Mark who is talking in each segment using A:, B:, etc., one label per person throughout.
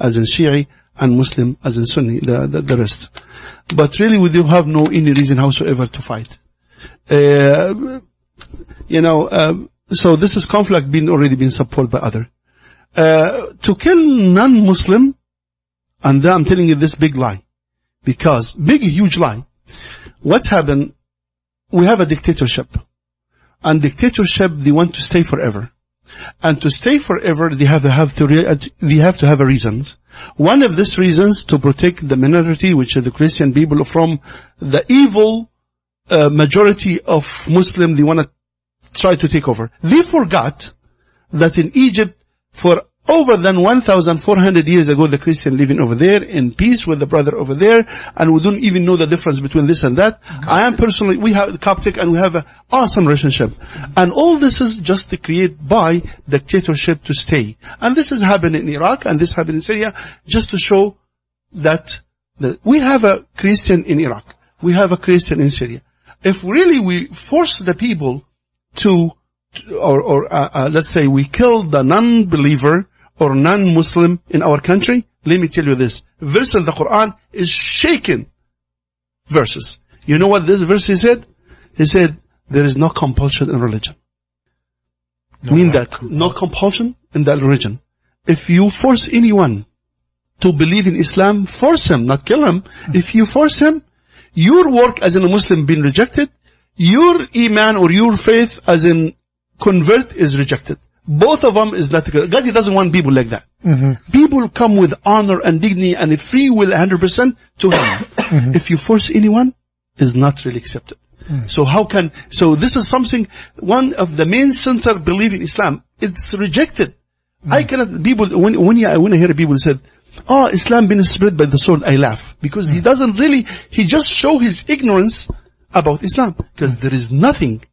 A: as in Shia, and Muslim as in Sunni, the rest. But really we do have no any reason whatsoever to fight. So this is conflict already been supported by other. To kill non-Muslim, and I'm telling you this big lie, because huge lie. What's happened? We have a dictatorship, and dictatorship they want to stay forever, and to stay forever they have to have a reason. One of these reasons to protect the minority, which are the Christian people, from the evil majority of Muslim they want to try to take over. They forgot that in Egypt for over than 1,400 years ago, the Christian living over there in peace with the brother over there, and we don't even know the difference between this and that. We have Coptic, and we have an awesome relationship. And all this is just to create by dictatorship to stay. And this has happened in Iraq, and this happened in Syria, just to show that we have a Christian in Iraq. We have a Christian in Syria. If really we force the people to, let's say we kill the non-believer or non-Muslim in our country, let me tell you this. Verse in the Quran is shaken verses. You know what this verse he said? He said, there is no compulsion in religion. No compulsion in that religion. If you force anyone to believe in Islam, force him, not kill him. If you force him, your work as a Muslim being rejected, your iman or your faith as in convert is rejected. Both of them is not good. God, He doesn't want people like that. Mm-hmm. People come with honor and dignity and free will 100% to Him. Mm-hmm. If you force anyone, is not really accepted. Mm-hmm. So this is something, one of the main center belief in Islam, it's rejected. Mm-hmm. I cannot, people, when I hear people said, Islam been spread by the sword, I laugh. Because he doesn't really, he just show his ignorance about Islam. Because there is nothing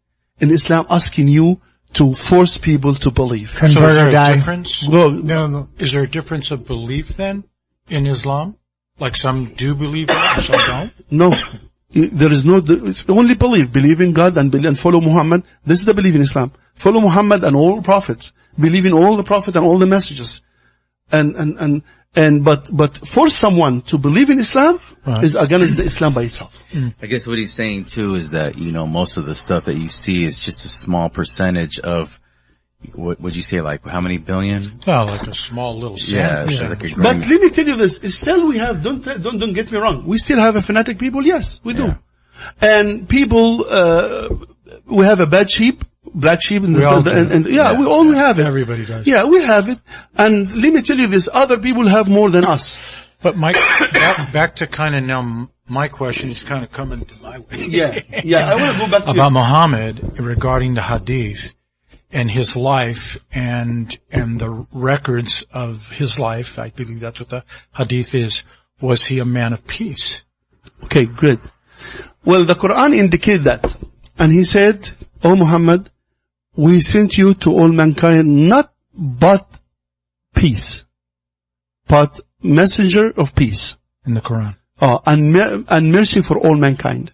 A: in Islam asking you to force people to believe.
B: So is there a difference?
A: No.
B: Is there a difference of belief then in Islam? Like some do believe in it and some don't?
A: No. There is no, it's only belief. Believe in God and follow Muhammad. This is the belief in Islam. Follow Muhammad and all prophets. Believe in all the prophets and all the messages. But for someone to believe in Islam is against the Islam by itself.
C: I guess what he's saying too is that, most of the stuff that you see is just a small percentage of, what would you say, like how many billion?
B: Well, like a small little cent.
C: Yeah. Like
A: but let me tell you this, still we have, don't get me wrong, we still have a fanatic people, yes, we do. And people, we have a bad sheep, black sheep, we have it.
B: Everybody does.
A: Yeah, we have it. And let me tell you this, other people have more than us.
B: But Mike, back to kind of now, my question is kind of coming to my way.
A: Yeah, I want to go back to
B: about Muhammad regarding the hadith and his life and the records of his life. I believe that's what the hadith is. Was he a man of peace?
A: Okay, good. Well, the Quran indicates that. And he said, O Muhammad, we sent you to all mankind, not but peace, but messenger of peace.
B: In the Quran.
A: And mercy for all mankind.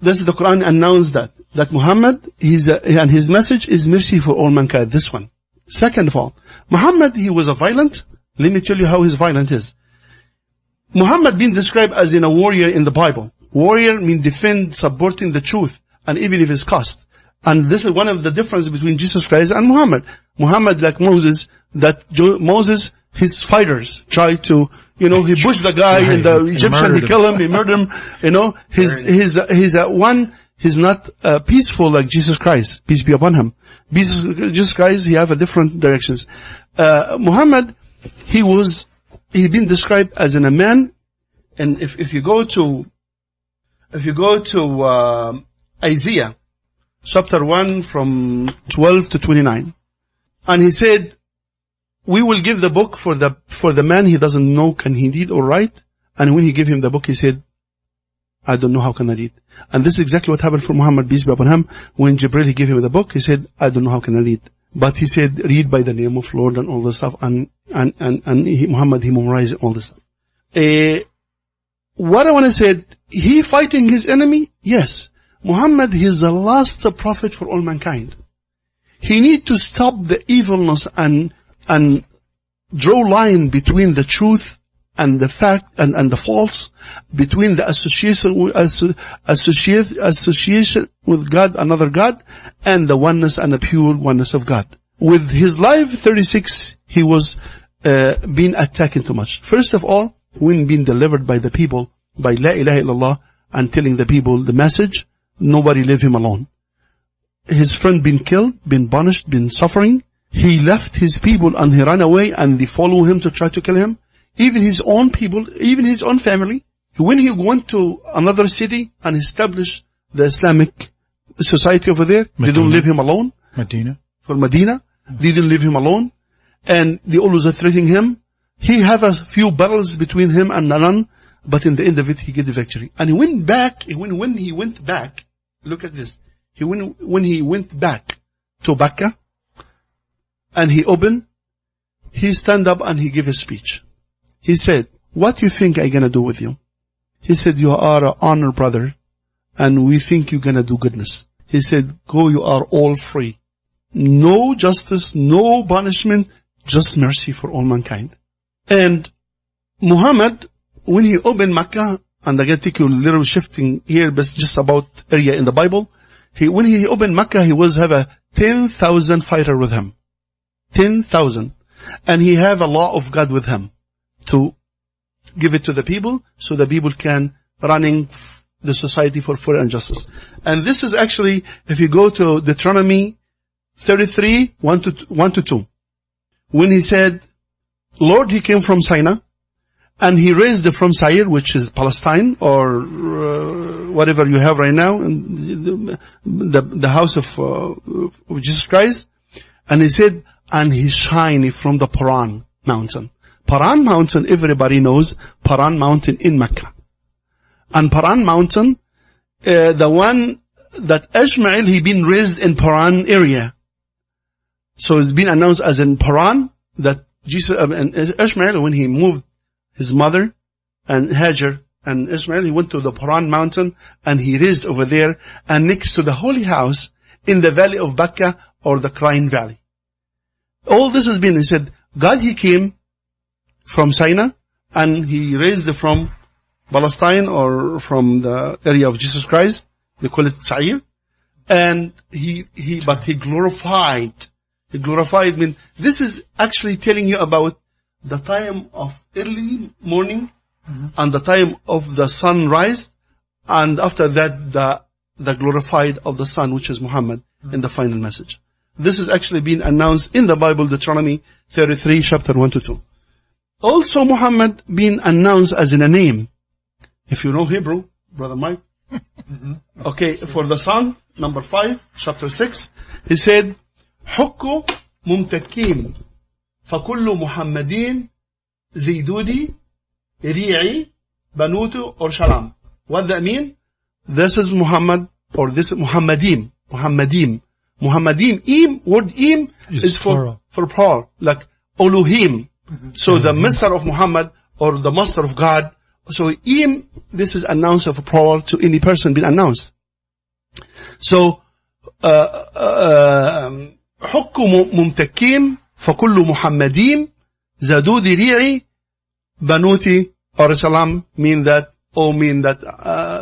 A: This is the Quran announced that Muhammad, and his message is mercy for all mankind. This one. Second of all, Muhammad, he was a violent. Let me tell you how his violent is. Muhammad being described as in a warrior in the Bible. Warrior means defend, supporting the truth, and even if it's cost. And this is one of the differences between Jesus Christ and Muhammad. Muhammad, like Moses, Moses, his fighters tried to, he pushed the guy in the Egyptian, he killed him, he murdered him, he's not peaceful like Jesus Christ, peace be upon him. Jesus Christ, he have a different directions. Muhammad, he's been described as a man, and if you go to Isaiah, chapter 1 from 12 to 29. And he said, we will give the book for the man he doesn't know can he read or write. And when he gave him the book, he said, I don't know how can I read. And this is exactly what happened for Muhammad, peace be upon him. When Jibril, he gave him the book, he said, I don't know how can I read. But he said, read by the name of Lord and all this stuff. And Muhammad, he memorized all this stuff. What I want to say, he fighting his enemy? Yes. Muhammad, he is the last prophet for all mankind. He need to stop the evilness and draw line between the truth and the fact and the false, between the association with God, another God, and the oneness and the pure oneness of God. With his life 36, he was being attacked too much. First of all, when being delivered by the people by La ilaha illallah and telling the people the message, nobody leave him alone. His friend been killed, been punished, been suffering. He left his people and he ran away, and they follow him to try to kill him. Even his own people, even his own family. When he went to another city and established the Islamic society over there, Medina. They don't leave him alone.
B: Medina.
A: For Medina, they didn't leave him alone. And they always are threatening him. He have a few battles between him and Nanan, but in the end of it, he get the victory. And he went back, when he went back, look at this. When he went back to Mecca, and he stand up and he give a speech. He said, what do you think I'm gonna do with you? He said, you are an honor brother, and we think you're gonna do goodness. He said, go, you are all free. No justice, no punishment, just mercy for all mankind. And Muhammad, when he opened Mecca, and I'm gonna take you a little shifting here, but just about area in the Bible. When he opened Mecca, he have a 10,000 fighter with him. 10,000. And he have a law of God with him to give it to the people, so the people can running the society for fair and justice. And this is actually, if you go to Deuteronomy 33, 1 to 2. When he said, Lord, he came from Sinai, and he raised from Sair, which is Palestine, or whatever you have right now, in the house of Jesus Christ. And he said, and he shined from the Paran mountain. Paran mountain, everybody knows Paran mountain in Mecca. And Paran mountain, the one that Ishmael, he been raised in Paran area. So it's been announced as in Paran that Jesus, and Ishmael, when he moved his mother and Hajar and Ishmael, he went to the Paran mountain and he raised over there, and next to the holy house in the valley of Bakkah, or the Crying Valley. All this has been, he said, God, he came from Sinai and he raised from Palestine, or from the area of Jesus Christ. They call it Sa'ir. And but he glorified. He glorified means, this is actually telling you about the time of early morning, and the time of the sunrise, and after that the glorified of the sun, which is Muhammad, in the final message. This is actually being announced in the Bible, Deuteronomy 33, chapter 1 to 2. Also Muhammad being announced as in a name. If you know Hebrew, Brother Mike. Okay, for the Son, number 5, chapter 6, he said, حكوا ممتكين فكل محمدين زيدودي ريعي بنوتو or Shalam. What that mean? This is Muhammad, or this is Muhammadim. Im, word im is for plural, like Elohim. So the master of Muhammad, or the master of God. So im, this is announced of a plural to any person being announced. So حكوا ممتكين فكل محمدين زادوا ذريعي بنوتي or Salam mean that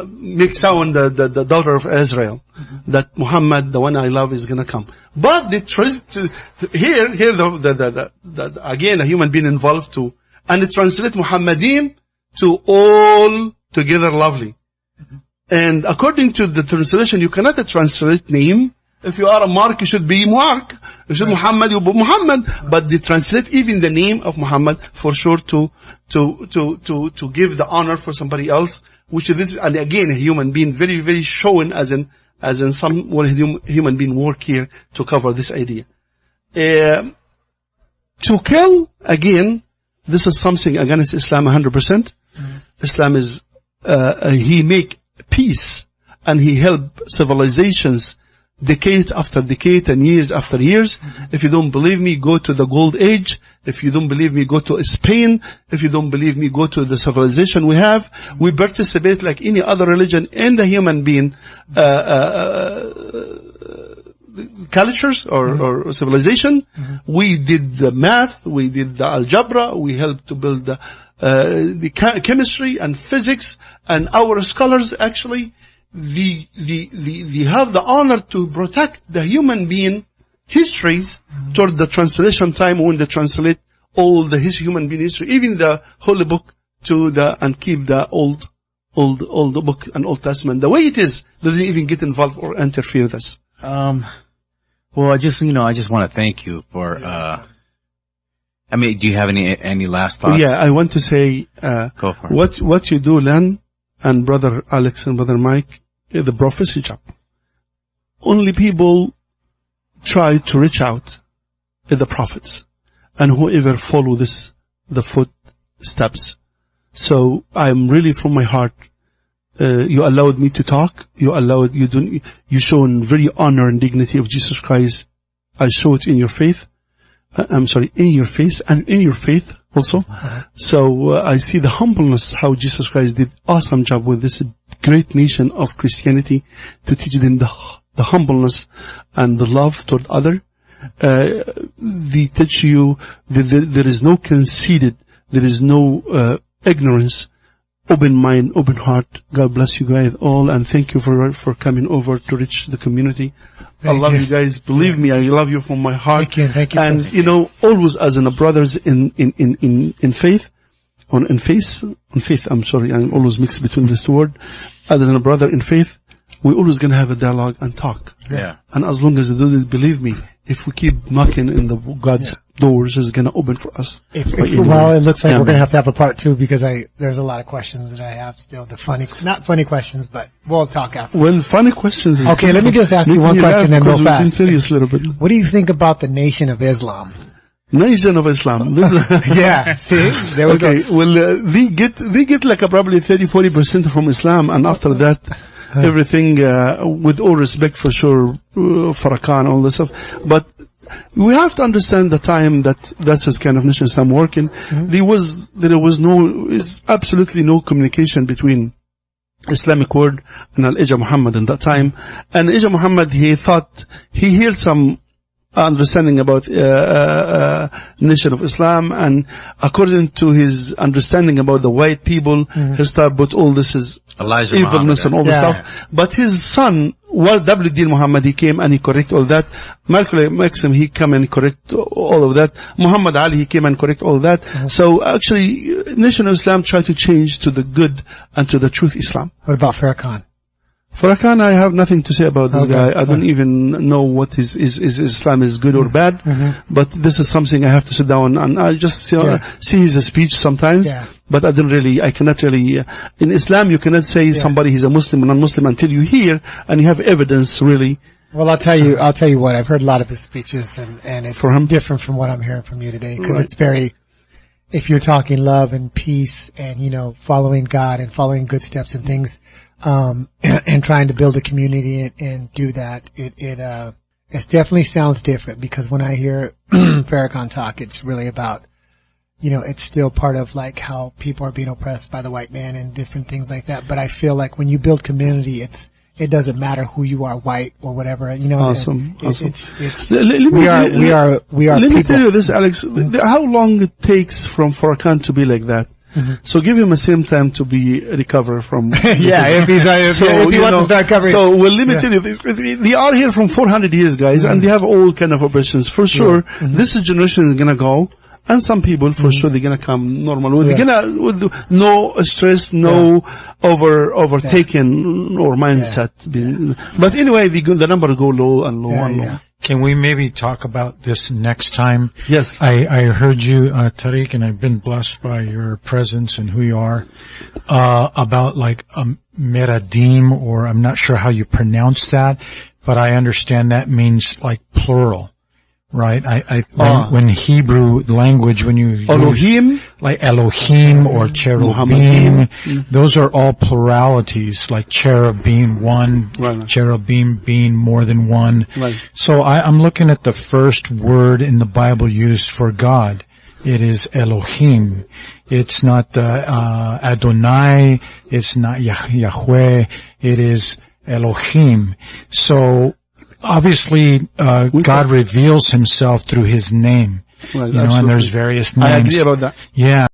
A: make sound the daughter of Israel, that Muhammad, the one I love, is gonna come. But the here the again a human being involved too, and it translate Muhammadim to all together lovely. And according to the translation, you cannot translate name. If you are a Mark, you should be Mark. If you should Muhammad, you be Muhammad. But they translate even the name of Muhammad for sure to give the honor for somebody else, which is, and again, a human being very, very shown as in some human being work here to cover this idea. To kill, again, this is something against Islam 100%. Islam is, he make peace, and he help civilizations decade after decade and years after years. If you don't believe me, go to the Gold Age. If you don't believe me, go to Spain. If you don't believe me, go to the civilization we have. We participate like any other religion in the human being cultures or civilization. We did the math, we did the algebra, we helped to build the chemistry and physics, and our scholars actually, they have the honor to protect the human being histories toward the translation time when they translate all the human being history, even the Holy Book and keep the old book and Old Testament the way it is. They didn't even get involved or interfere with us.
C: Well, I just want to thank you for, do you have any last thoughts?
A: Yeah, I want to say,
C: go for it.
A: What you do, Len, and Brother Alex and Brother Mike, the prophecy job. Only people try to reach out to the prophets and whoever follow the footsteps. So I'm really from my heart, you allowed me to talk. You shown very honor and dignity of Jesus Christ. I show it in your faith. In your face and in your faith also. So I see the humbleness, how Jesus Christ did awesome job with this great nation of Christianity to teach them the humbleness and the love toward other. They teach you that there is no conceited, there is no ignorance, open mind, open heart. God bless you guys all, and thank you for coming over to reach the community. I love you guys. Believe me, I love you from my heart.
D: Thank you.
A: And always as in a brothers in faith, in faith. I'm sorry, I'm always mixed between these two words. Other than a brother in faith, we're always gonna have a dialogue and talk.
C: Yeah.
A: And as long as they do this, believe me, if we keep knocking in the God's doors, is gonna open for us.
D: It looks like we're gonna have to have a part 2 because there's a lot of questions that I have still. Not funny questions, but we'll talk after.
A: Well, funny questions.
D: Okay, let me just ask you one question then real fast.
A: Serious a little bit.
D: What do you think about the Nation of Islam?
A: Nation of Islam.
D: Yeah, see? There we go.
A: Well, they get like probably 30-40% from Islam, and after that, everything, with all respect for sure, Farrakhan, all this stuff. But we have to understand the time that's this kind of Nation Islam working. There was absolutely no communication between Islamic world and Al-Ija Muhammad in that time. And Ija Muhammad, he thought, he heard some understanding about Nation of Islam, and according to his understanding about the white people, he started put all this is
C: Elijah
A: evilness
C: Muhammad,
A: and all this stuff. But his son, W.D. Muhammad, he came and he correct all that. Malcolm Maxim, he came and correct all of that. Muhammad Ali, he came and correct all that. So actually, Nation of Islam tried to change to the good and to the truth Islam.
D: What about Farrakhan?
A: Farrakhan, I have nothing to say about this guy. I don't even know what is Islam is good or bad. But this is something I have to sit down and I just see his speech sometimes. But I cannot really, in Islam you cannot say somebody he's a Muslim or non-Muslim until you hear and you have evidence really.
D: Well, I'll tell you what, I've heard a lot of his speeches and it's different from what I'm hearing from you today, because it's very, if you're talking love and peace and, following God and following good steps and things, and trying to build a community and do that, it definitely sounds different, because when I hear Farrakhan talk, it's really about, it's still part of like how people are being oppressed by the white man and different things like that. But I feel like when you build community, it doesn't matter who you are, white or whatever,
A: Awesome.
D: We are
A: Let me
D: people.
A: tell you this, Alex, how long it takes from Farrakhan to be like that. So give him the same time to be recover from.
D: If he wants to start covering.
A: So let me tell you this. They are here from 400 years, guys, and they have all kind of oppressions. For sure, this generation is gonna go, and some people for sure they're gonna come normal. They're gonna with no stress, no overtaken or mindset. But anyway, the number go low and low and low.
B: Can we maybe talk about this next time?
A: Yes.
B: I heard you, Tariq, and I've been blessed by your presence and who you are, about like meradim, or I'm not sure how you pronounce that, but I understand that means like plural. Right? When Hebrew language, when you
A: Elohim,
B: like Elohim or cherubim, those are all pluralities, like cherub being one, cherubim being more than one. So I'm looking at the first word in the Bible used for God. It is Elohim. It's not Adonai. It's not Yahweh. It is Elohim. So obviously, God reveals himself through his name.
A: Right,
B: and there's various names.
A: I agree about that.
B: Yeah.